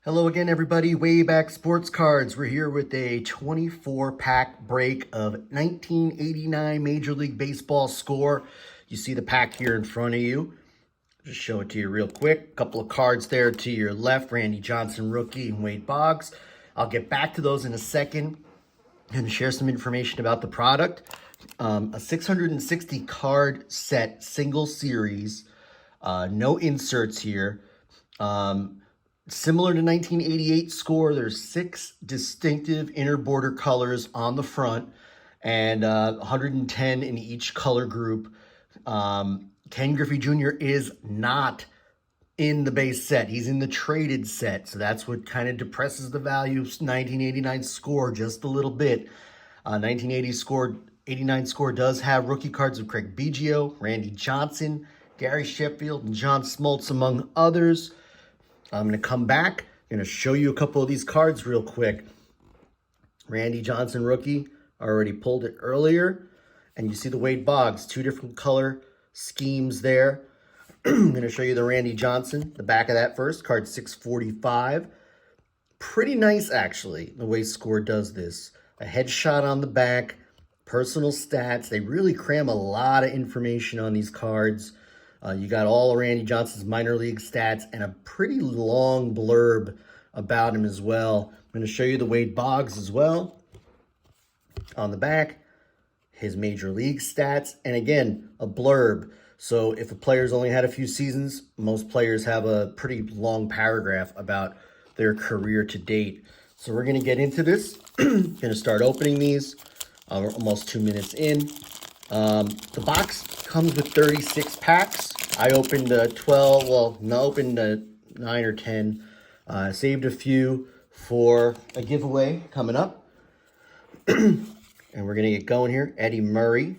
Hello again, everybody. Wayback Sports Cards. We're here with a 24-pack break of 1989 Major League Baseball score. You see the pack here in front of you. Just show it to you real quick. A couple of cards there to your left. Randy Johnson, rookie, and Wade Boggs. I'll get back to those in a second and share some information about the product. A 660 card set, single series. No inserts here. Similar to 1988 score, there's 6 distinctive inner border colors on the front and 110 in each color group. Ken Griffey Jr. is not in the base set. He's in the traded set, so that's what kind of depresses the value of 1989 score just a little bit. 1989 score does have rookie cards of Craig Biggio, Randy Johnson, Gary Sheffield, and John Smoltz, among others. I'm going to come back. I'm going to show you a couple of these cards real quick. Randy Johnson, rookie. Already pulled it earlier. And you see the Wade Boggs. 2 different color schemes there. I'm going to show you the Randy Johnson. The back of that first. Card 645. Pretty nice, actually, the way Score does this. A headshot on the back. Personal stats. They really cram a lot of information on these cards. You got all of Randy Johnson's minor league stats and a pretty long blurb about him as well. I'm going to show you the Wade Boggs as well. On the back, his major league stats, and again, a blurb. So if a player's only had a few seasons, most players have a pretty long paragraph about their career to date. So we're going to get into this. Going to start opening these. We're almost 2 minutes in. The box comes with 36 packs. I opened 12, well, no, opened 9 or 10. Saved a few for a giveaway coming up. And we're going to get going here. Eddie Murray.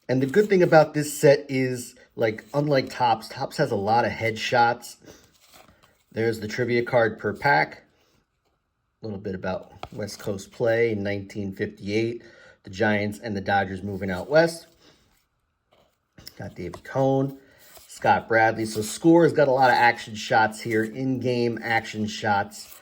And the good thing about this set is, like, unlike Topps, Topps has a lot of headshots. There's the trivia card per pack. A little bit about West Coast play in 1958. The Giants and the Dodgers moving out west. Got David Cone, Scott Bradley. So Score has got a lot of action shots here, in-game action shots.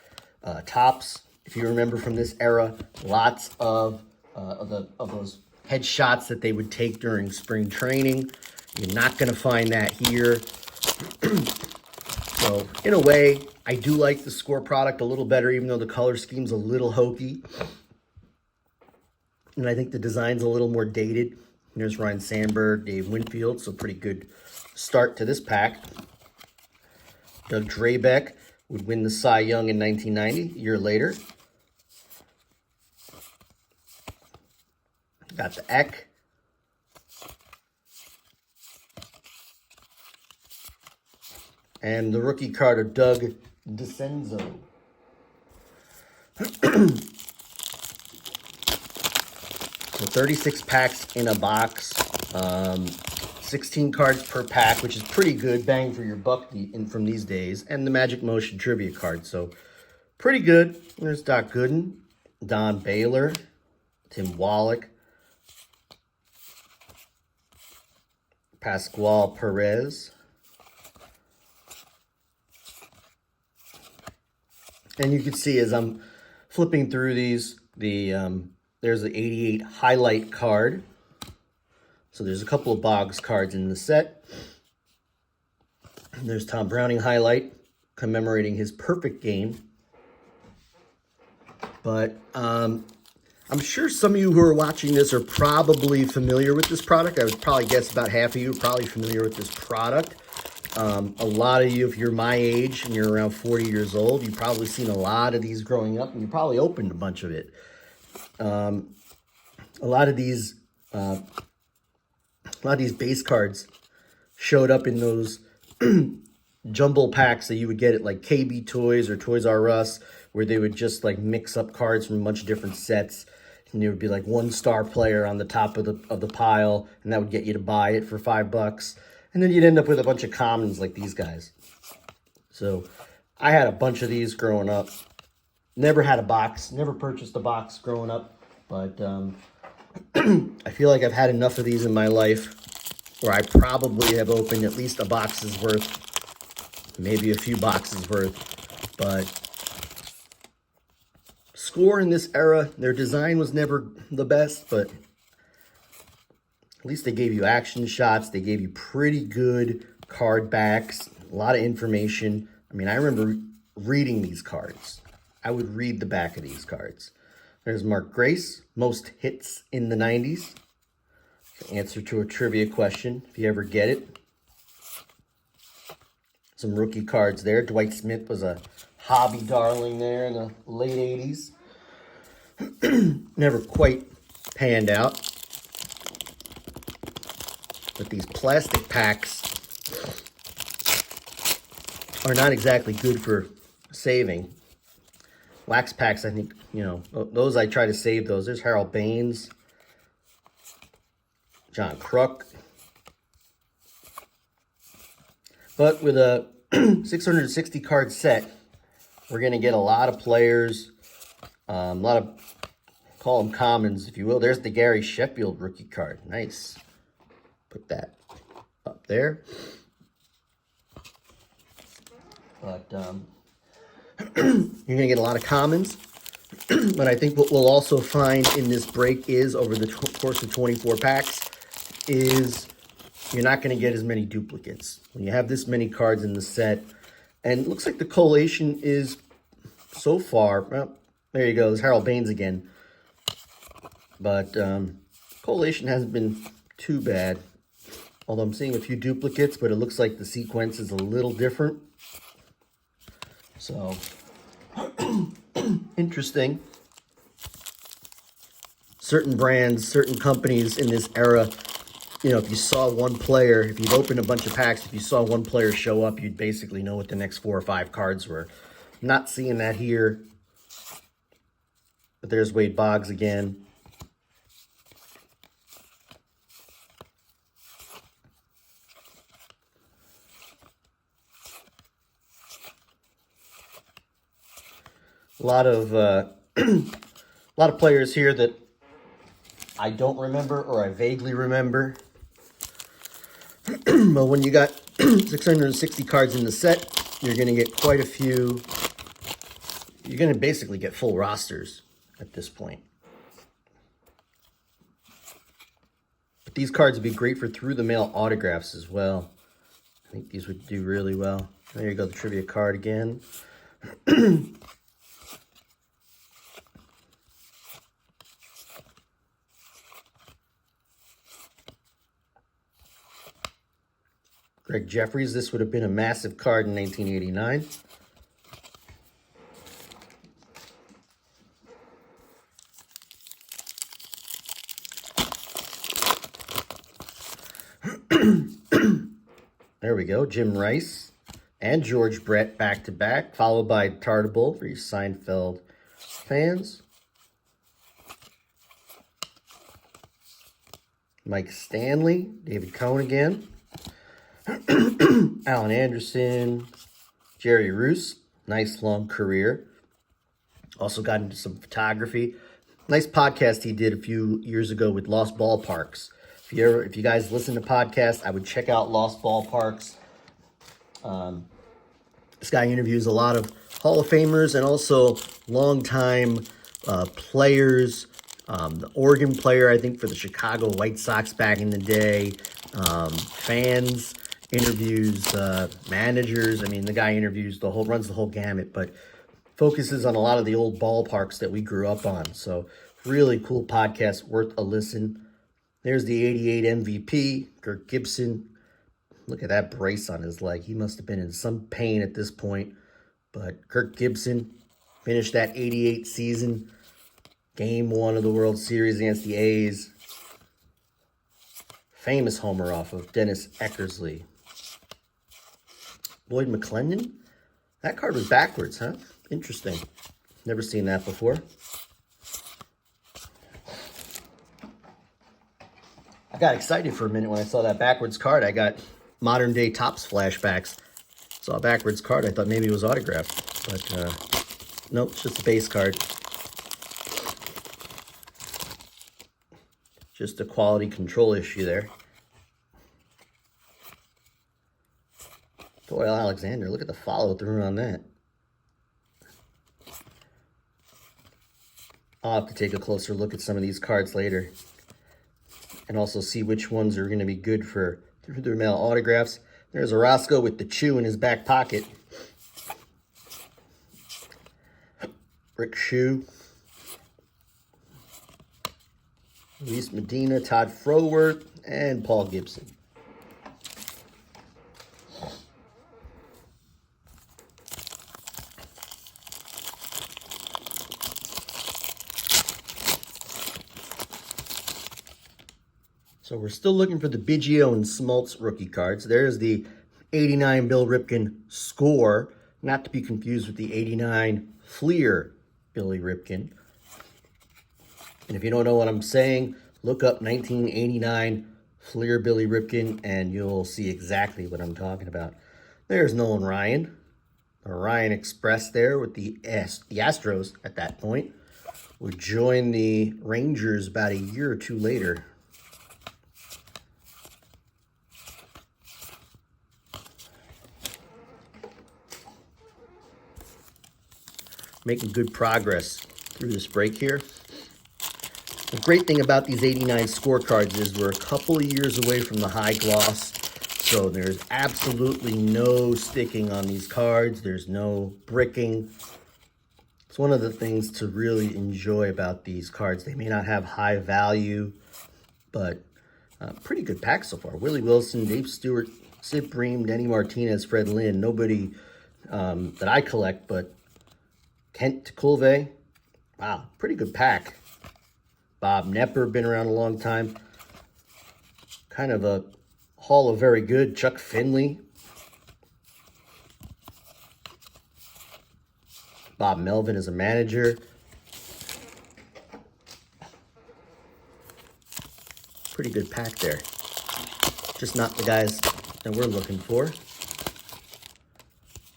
Topps, if you remember from this era, lots of those headshots that they would take during spring training. You're not going to find that here. So in a way, I do like the Score product a little better, even though the color scheme's a little hokey. And I think the design's a little more dated. There's Ryne Sandberg, Dave Winfield, so pretty good start to this pack. Doug Drabek would win the Cy Young in 1990, a year later. Got the Eck. And the rookie card of Doug DeCenzo. So 36 packs in a box, 16 cards per pack, which is pretty good, bang for your buck from these days, and the Magic Motion trivia card, so pretty good. There's Doc Gooden, Don Baylor, Tim Wallach, Pascual Perez, and you can see as I'm flipping through these, there's the 88 highlight card. So there's a couple of Boggs cards in the set. There's Tom Browning highlight commemorating his perfect game. But I'm sure some of you who are watching this are probably familiar with this product. I would probably guess about half of you are probably familiar with this product. A lot of you, if you're my age and you're around 40 years old, you've probably seen a lot of these growing up, and you probably opened a bunch of it. A lot of these base cards showed up in those jumble packs that you would get at like KB Toys or Toys R Us, where they would just like mix up cards from a bunch of different sets, and there would be like one star player on the top of the pile, and that would get you to buy it for $5, and then you'd end up with a bunch of commons like these guys. So I had a bunch of these growing up. Never had a box, never purchased a box growing up, but I feel like I've had enough of these in my life where I probably have opened at least a box's worth maybe a few boxes worth. But Score in this era, their design was never the best, but at least they gave you action shots. They gave you pretty good card backs, a lot of information. I mean, I remember reading these cards. I would read the back of these cards. There's Mark Grace, most hits in the 90s. Answer to a trivia question, if you ever get it. Some rookie cards there. Dwight Smith was a hobby darling there in the late 80s. Never quite panned out. But these plastic packs are not exactly good for saving. Wax packs, I think, you know, those I try to save those. There's Harold Baines, John Kruk. But with a 660 card set, we're going to get a lot of players, a lot of, call them commons, if you will. There's the Gary Sheffield rookie card. Nice. Put that up there. But you're going to get a lot of commons. But I think what we'll also find in this break is, over the course of 24 packs, is you're not going to get as many duplicates. When you have this many cards in the set, and it looks like the collation is, so far, well, there you go, there's Harold Baines again. But collation hasn't been too bad. Although I'm seeing a few duplicates, but it looks like the sequence is a little different. So, interesting. Certain brands, certain companies in this era, you know, if you saw one player, if you'd opened a bunch of packs, if you saw one player show up, you'd basically know what the next 4 or 5 cards were. Not seeing that here. But there's Wade Boggs again. A lot of players here that I don't remember, or I vaguely remember. But when you got 660 cards in the set, you're going to get quite a few. You're going to basically get full rosters at this point. But these cards would be great for through-the-mail autographs as well. I think these would do really well. There you go, the trivia card again. Greg Jeffries, this would have been a massive card in 1989. There we go, Jim Rice and George Brett back-to-back, followed by Tartabull for you Seinfeld fans. Mike Stanley, David Cohn again. Alan Anderson, Jerry Roos, nice long career. Also got into some photography. Nice podcast he did a few years ago with Lost Ballparks. If you guys listen to podcasts, I would check out Lost Ballparks. This guy interviews a lot of Hall of Famers and also longtime players. The Oregon player, I think, for the Chicago White Sox back in the day. Fans, interviews managers. I mean, the guy interviews runs the whole gamut, but focuses on a lot of the old ballparks that we grew up on. So really cool podcast, worth a listen. There's the 88 MVP, Kirk Gibson. Look at that brace on his leg. He must have been in some pain at this point. But Kirk Gibson finished that 88 season. Game 1 of the World Series against the A's. Famous homer off of Dennis Eckersley. Lloyd McClendon? That card was backwards, huh? Interesting. Never seen that before. I got excited for a minute when I saw that backwards card. I got modern day Topps flashbacks. Saw a backwards card. I thought maybe it was autographed. But nope, it's just a base card. Just a quality control issue there. Doyle Alexander, look at the follow-through on that. I'll have to take a closer look at some of these cards later and also see which ones are going to be good for through mail autographs. There's Orozco with the chew in his back pocket. Rick Shue. Luis Medina, Todd Frowert, and Paul Gibson. So we're still looking for the Biggio and Smoltz rookie cards. There's the 89 Bill Ripken score, not to be confused with the 89 Fleer Billy Ripken. And if you don't know what I'm saying, look up 1989 Fleer Billy Ripken and you'll see exactly what I'm talking about. There's Nolan Ryan. Ryan Express there with the Astros at that point. Would join the Rangers about a year or two later. Making good progress through this break here. The great thing about these 89 scorecards is we're a couple of years away from the high gloss, so there's absolutely no sticking on these cards. There's no bricking. It's one of the things to really enjoy about these cards. They may not have high value, but pretty good pack so far. Willie Wilson, Dave Stewart, Sid Bream, Denny Martinez, Fred Lynn. Nobody that I collect, but Kent Kulve. Wow, pretty good pack. Bob Nepper, been around a long time. Kind of a Hall of Very Good. Chuck Finley. Bob Melvin as a manager. Pretty good pack there. Just not the guys that we're looking for.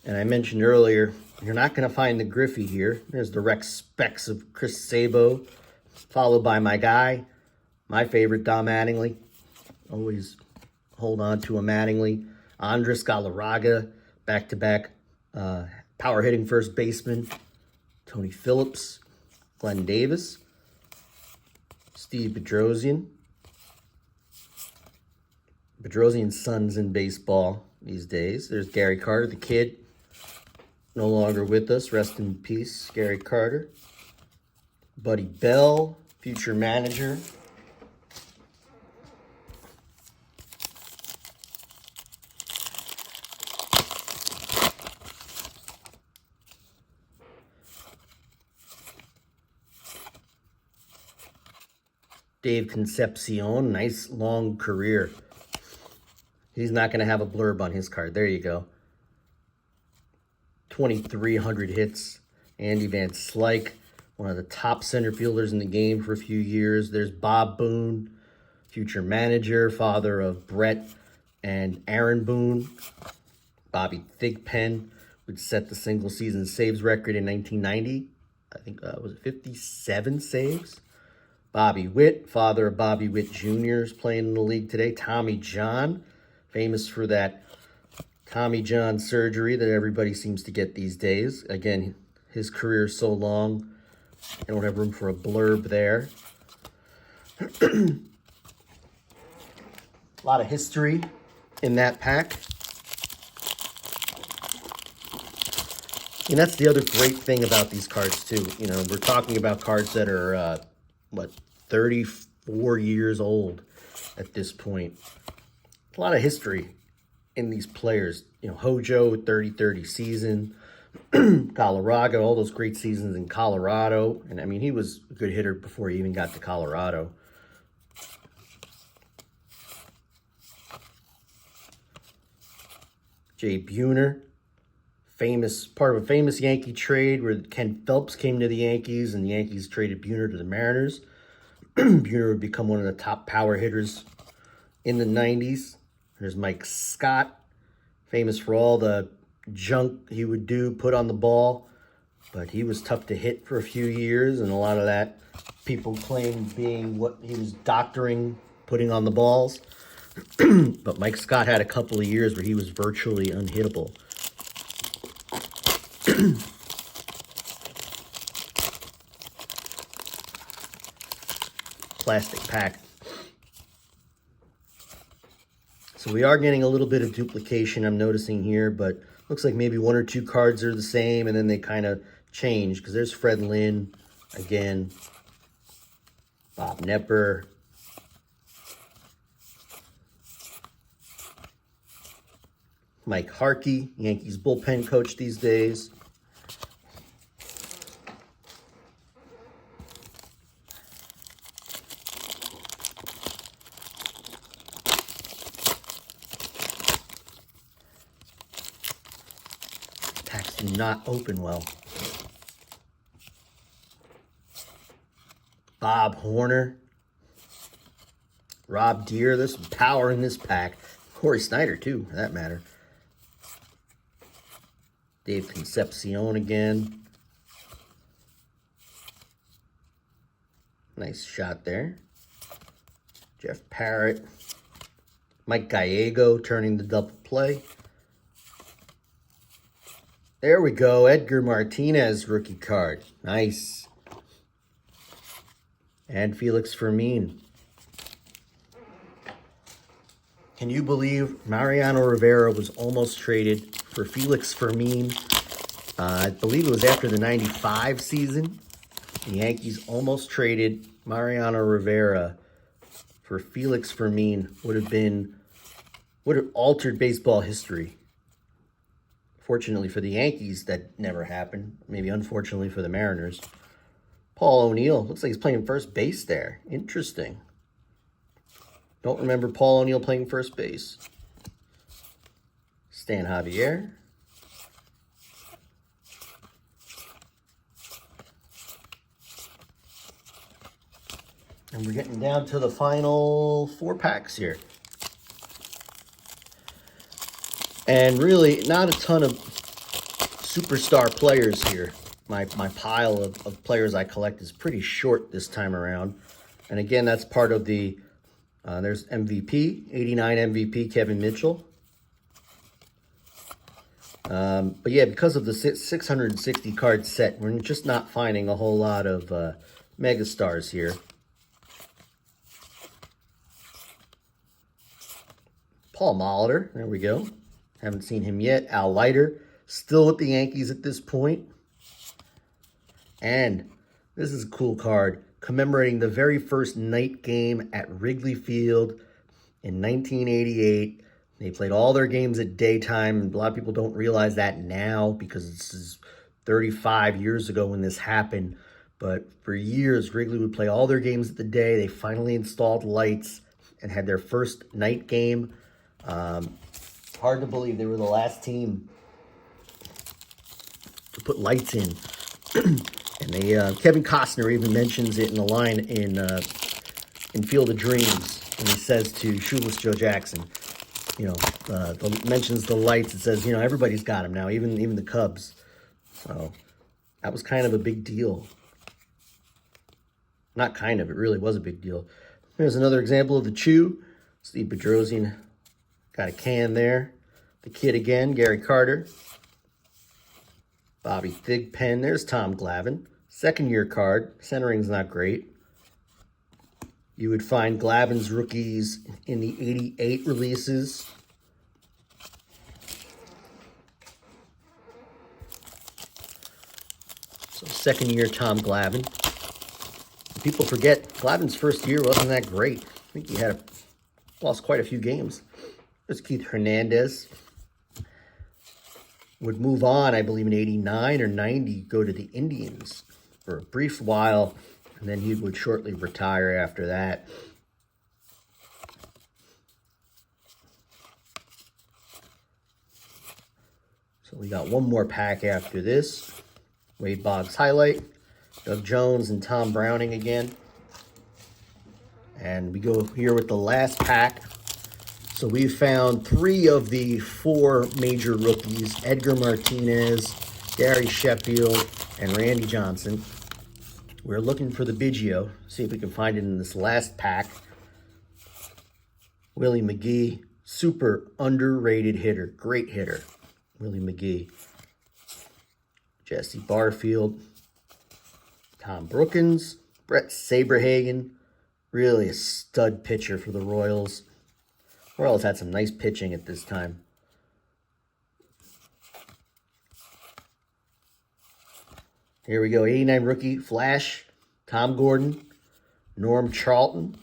And I mentioned earlier, you're not going to find the Griffey here. There's the Rex Specs of Chris Sabo, followed by my guy, my favorite, Dom Mattingly. Always hold on to a Mattingly. Andres Galarraga, back-to-back power hitting first baseman. Tony Phillips, Glenn Davis, Steve Bedrosian. Bedrosian's son's in baseball these days. There's Gary Carter, the kid. No longer with us. Rest in peace, Gary Carter. Buddy Bell, future manager. Dave Concepcion, nice long career. He's not going to have a blurb on his card. There you go. 2,300 hits. Andy Van Slyke, one of the top center fielders in the game for a few years. There's Bob Boone, future manager, father of Brett and Aaron Boone. Bobby Thigpen would set the single season saves record in 1990. I think, was it 57 saves? Bobby Witt, father of Bobby Witt Jr. is playing in the league today. Tommy John, famous for that Tommy John surgery that everybody seems to get these days. Again, his career is so long, I don't have room for a blurb there. A lot of history in that pack. And that's the other great thing about these cards, too. You know, we're talking about cards that are, 34 years old at this point. A lot of history in these players. You know, Hojo, 30-30 season. Galarraga, all those great seasons in Colorado. And, I mean, he was a good hitter before he even got to Colorado. Jay Buhner, part of a famous Yankee trade where Ken Phelps came to the Yankees and the Yankees traded Buhner to the Mariners. Buhner would become one of the top power hitters in the 90s. There's Mike Scott, famous for all the junk he would put on the ball. But he was tough to hit for a few years, and a lot of that people claim being what he was doctoring, putting on the balls. But Mike Scott had a couple of years where he was virtually unhittable. Plastic pack. So we are getting a little bit of duplication I'm noticing here, but looks like maybe 1 or 2 cards are the same and then they kind of change, because there's Fred Lynn again, Bob Knepper, Mike Harkey, Yankees bullpen coach these days. Packs do not open well. Bob Horner, Rob Deere. There's some power in this pack. Corey Snyder, too, for that matter. Dave Concepcion again. Nice shot there. Jeff Parrott. Mike Gallego turning the double play. There we go. Edgar Martinez rookie card. Nice. And Felix Fermin. Can you believe Mariano Rivera was almost traded for Felix Fermin? I believe it was after the 95 season. The Yankees almost traded Mariano Rivera for Felix Fermin. Would have altered baseball history. Fortunately for the Yankees, that never happened. Maybe unfortunately for the Mariners. Paul O'Neill. Looks like he's playing first base there. Interesting. Don't remember Paul O'Neill playing first base. Stan Javier. And we're getting down to the final 4 packs here. And really, not a ton of superstar players here. My pile of players I collect is pretty short this time around. And again, that's part of the, there's MVP, 89 MVP, Kevin Mitchell. But yeah, because of the 660 card set, we're just not finding a whole lot of megastars here. Paul Molitor, there we go. Haven't seen him yet. Al Leiter, still with the Yankees at this point. And this is a cool card, commemorating the very first night game at Wrigley Field in 1988. They played all their games at daytime, and a lot of people don't realize that now because this is 35 years ago when this happened. But for years, Wrigley would play all their games at the day. They finally installed lights and had their first night game. Hard to believe they were the last team to put lights in. And they, Kevin Costner even mentions it in the line in Field of Dreams, when he says to Shoeless Joe Jackson, you know, mentions the lights. It says, you know, everybody's got them now, even the Cubs. So that was kind of a big deal. Not kind of, it really was a big deal. Here's another example of the Chew. Steve Bedrosian got a can there. The kid again, Gary Carter. Bobby Thigpen. There's Tom Glavine. Second-year card. Centering's not great. You would find Glavine's rookies in the 88 releases. So second-year Tom Glavine. People forget, Glavine's first year wasn't that great. I think he lost quite a few games. There's Keith Hernandez. Would move on, I believe, in 89 or 90, go to the Indians for a brief while, and then he would shortly retire after that. So we got one more pack after this. Wade Boggs highlight. Doug Jones and Tom Browning again. And we go here with the last pack. So we found 3 of the 4 major rookies: Edgar Martinez, Gary Sheffield, and Randy Johnson. We're looking for the Biggio. See if we can find it in this last pack. Willie McGee, super underrated hitter. Great hitter, Willie McGee. Jesse Barfield. Tom Brookins. Brett Saberhagen. Really a stud pitcher for the Royals. Royals had some nice pitching at this time. Here we go, 89 rookie Flash, Tom Gordon, Norm Charlton,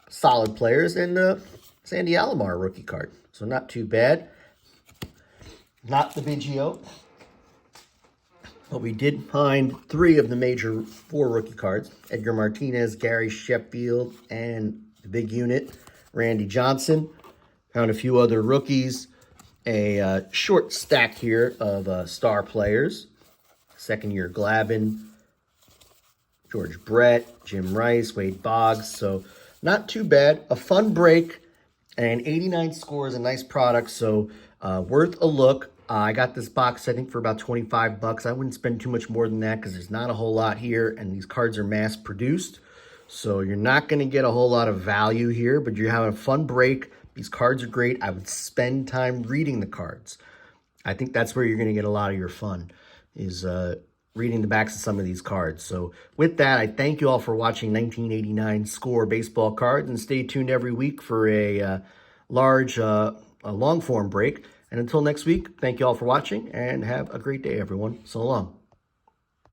solid players, and Sandy Alomar rookie card. So not too bad. Not the Biggio. But we did find 3 of the major 4 rookie cards. Edgar Martinez, Gary Sheffield, and the big unit, Randy Johnson. Found a few other rookies. A short stack here of star players. Second-year Glavine, George Brett, Jim Rice, Wade Boggs. So not too bad. A fun break. And 89 score is a nice product, so worth a look. I got this box, I think, for about 25 bucks. I wouldn't spend too much more than that because there's not a whole lot here, and these cards are mass-produced. So you're not going to get a whole lot of value here, but you're having a fun break. These cards are great. I would spend time reading the cards. I think that's where you're going to get a lot of your fun, is reading the backs of some of these cards. So with that, I thank you all for watching 1989 Score baseball cards, and stay tuned every week for a long-form break. And until next week, thank you all for watching, and have a great day, everyone. So long.